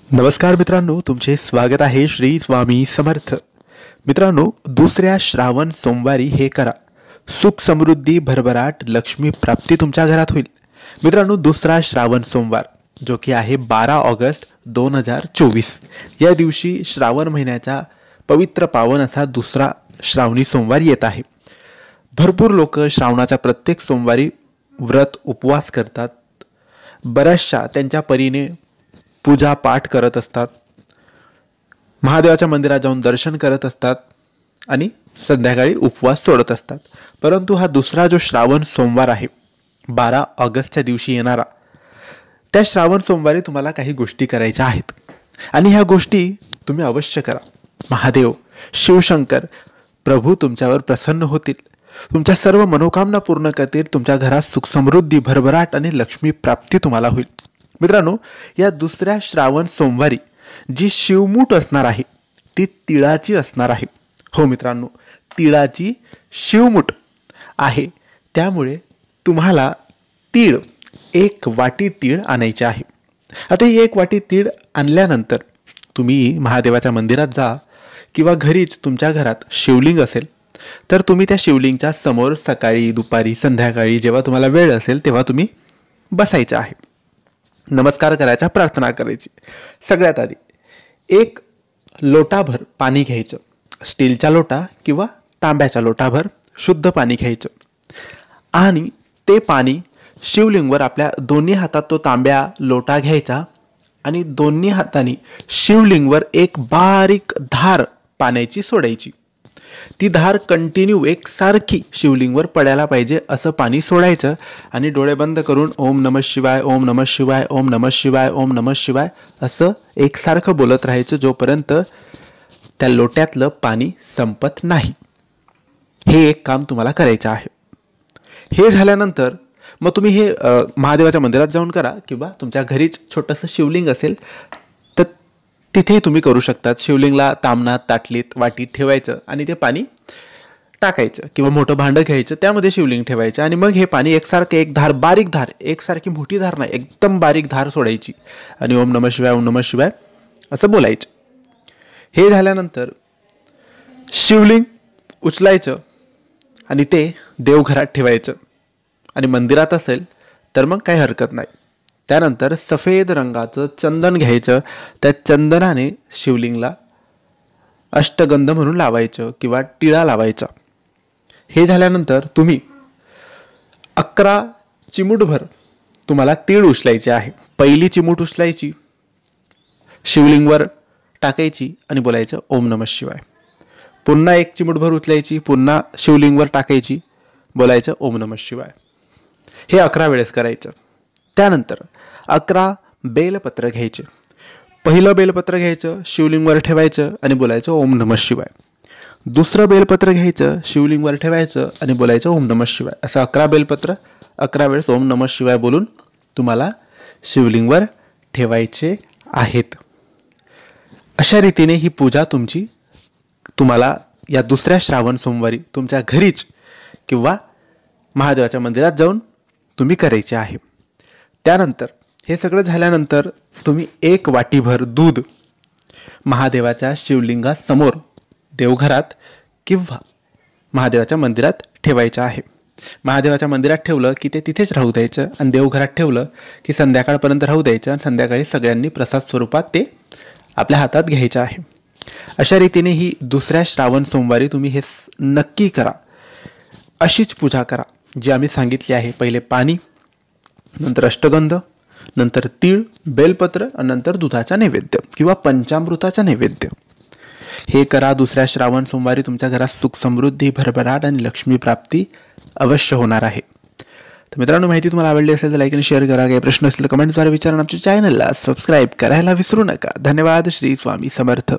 नमस्कार मित्रांनो, तुमचे स्वागत आहे श्री स्वामी समर्थ. मित्रांनो, दुसऱ्या श्रावण सोमवारी हे करा. सुख समृद्धी भरभराट लक्ष्मी प्राप्ती तुमच्या घरात होईल. मित्रांनो, दुसरा श्रावण सोमवार जो की आहे 12 ऑगस्ट 2024 या दिवशी श्रावण महिन्याचा पवित्र पावन असा दुसरा श्रावणी सोमवार येत आहे. भरपूर लोक श्रावणाच्या प्रत्येक सोमवारी व्रत उपवास करतात. बऱ्याचशा त्यांच्या परीने पूजा पाठ करत असतात, महादेवाच्या मंदिरात जाऊन दर्शन करत असतात आणि संध्याकाळी उपवास सोडत असतात. परंतु हा दुसरा जो श्रावण सोमवार आहे 12 ऑगस्टच्या दिवशी येणारा, त्या श्रावण सोमवारी तुम्हाला काही गोष्टी करायच्या आहेत आणि ह्या गोष्टी तुम्ही अवश्य करा. महादेव शिवशंकर प्रभू तुमच्यावर प्रसन्न होतील, तुमच्या सर्व मनोकामना पूर्ण करतील, तुमच्या घरात सुख समृद्धी भरभराट आणि लक्ष्मी प्राप्ती तुम्हाला होईल. मित्रांनो, या दुसऱ्या श्रावण सोमवारी जी शिवमूठ असणार आहे ती तिळाची असणार आहे. हो मित्रांनो, तिळाची शिवमूठ आहे. त्यामुळे तुम्हाला तीळ, 1 वाटी तीळ आणायचे आहे. आता ही 1 वाटी तीळ आणल्यानंतर तुम्ही महादेवाच्या मंदिरात जा किंवा घरीच तुमच्या घरात शिवलिंग असेल तर तुम्ही त्या शिवलिंगच्या समोर सकाळी, दुपारी, संध्याकाळी जेव्हा तुम्हाला वेळ असेल तेव्हा तुम्ही बसायचं आहे. नमस्कार करायचा, प्रार्थना करायची. सगळ्यात आधी 1 लोटाभर पाणी घ्यायचं. स्टीलचा लोटा किंवा तांब्याचा लोटाभर शुद्ध पाणी घ्यायचं आणि ते पाणी शिवलिंगवर आपल्या दोन्ही हातात तो तांब्या लोटा घ्यायचा आणि दोन्ही हातांनी शिवलिंगवर एक बारीक धार पाण्याची सोडायची. ती धार कंटिन्यू एकसारखी शिवलिंगवर पडायला पाहिजे असं पाणी सोडायचं आणि डोळे बंद करून ओम नमः शिवाय, ओम नमः शिवाय, ओम नमः शिवाय, ओम नमः शिवाय असं एकसारखं बोलत राहायचं जोपर्यंत त्या लोट्यातलं पाणी संपत नाही. हे एक काम तुम्हाला करायचं आहे. हे झाल्यानंतर मग तुम्ही हे महादेवाच्या मंदिरात जाऊन करा किंवा तुमच्या घरीच छोटंसं शिवलिंग असेल तर तिथेही तुम्ही करू शकतात. शिवलिंगला तामणात, ताटलीत, वाटीत ठेवायचं आणि ते पाणी टाकायचं किंवा मोठं भांडं घ्यायचं, त्यामध्ये शिवलिंग ठेवायचं आणि मग हे पाणी एकसारखं, एक धार, बारीक धार, एकसारखी मोठी धार नाही, एकदम बारीक धार सोडायची आणि ओम नमः शिवाय, ओम नमः शिवाय असं बोलायचं. हे झाल्यानंतर शिवलिंग उचलायचं आणि ते देवघरात ठेवायचं आणि मंदिरात असेल तर मग काही हरकत नाही. त्यानंतर सफेद रंगाचं चंदन घ्यायचं, त्या चंदनाने शिवलिंगला अष्टगंध म्हणून लावायचं किंवा टिळा लावायचा. हे झाल्यानंतर तुम्ही 11 चिमूटभर तुम्हाला तीळ उचलायचे आहे. पहिली चिमूट उचलायची, शिवलिंगवर टाकायची आणि बोलायचं ओम नमः शिवाय. पुन्हा 1 चिमूटभर उचलायची, पुन्हा शिवलिंगवर टाकायची, बोलायचं ओम नमः शिवाय. हे 11 वेळेस करायचं. त्यानंतर 11 बेलपत्र घ्यायचे. पहिलं बेलपत्र घ्यायचं, शिवलिंगवर ठेवायचं आणि बोलायचं ओम नमः शिवाय. दुसरं बेलपत्र घ्यायचं, शिवलिंगवर ठेवायचं आणि बोलायचं ओम नमः शिवाय. असं 11 बेलपत्र 11 वेळेस ओम नमः शिवाय बोलून तुम्हाला शिवलिंगवर ठेवायचे आहेत. अशा रीतीने ही पूजा तुम्हाला या दुसऱ्या श्रावण सोमवारी तुमच्या घरीच किंवा महादेवाच्या मंदिरात जाऊन तुम्ही करायचे आहे. त्यानंतर हे सगळं झाल्यानंतर तुम्ही 1 वाटीभर दूध महादेवाच्या शिवलिंगासमोर देवघरात किंवा महादेवाच्या मंदिरात ठेवायचं आहे. महादेवाच्या मंदिरात ठेवलं की ते तिथेच राहू द्यायचं आणि देवघरात ठेवलं की संध्याकाळपर्यंत राहू द्यायचं आणि संध्याकाळी सगळ्यांनी प्रसाद स्वरूपात ते आपल्या हातात घ्यायचं आहे. अशा रीतीने ही दुसऱ्या श्रावण सोमवारी तुम्ही हे नक्की करा. अशीच पूजा करा जी आम्ही सांगितली आहे. पहिले पाणी, नंतर अष्टगंध, नंतर तीळ, बेलपत्र आणि नंतर दुधाचा नैवेद्य किंवा पंचामृताचा नैवेद्य. हे करा. दुसऱ्या श्रावण सोमवारी तुमच्या घरात सुख समृद्धी भरभराट आणि लक्ष्मी प्राप्ती अवश्य होणार आहे. तर मित्रांनो, माहिती तुम्हाला आवडली असेल तर लाईक आणि शेअर करा. काही प्रश्न असतील तर कमेंटद्वारे विचारा. आमच्या चॅनलला सबस्क्राईब करायला विसरू नका. धन्यवाद. श्री स्वामी समर्थ.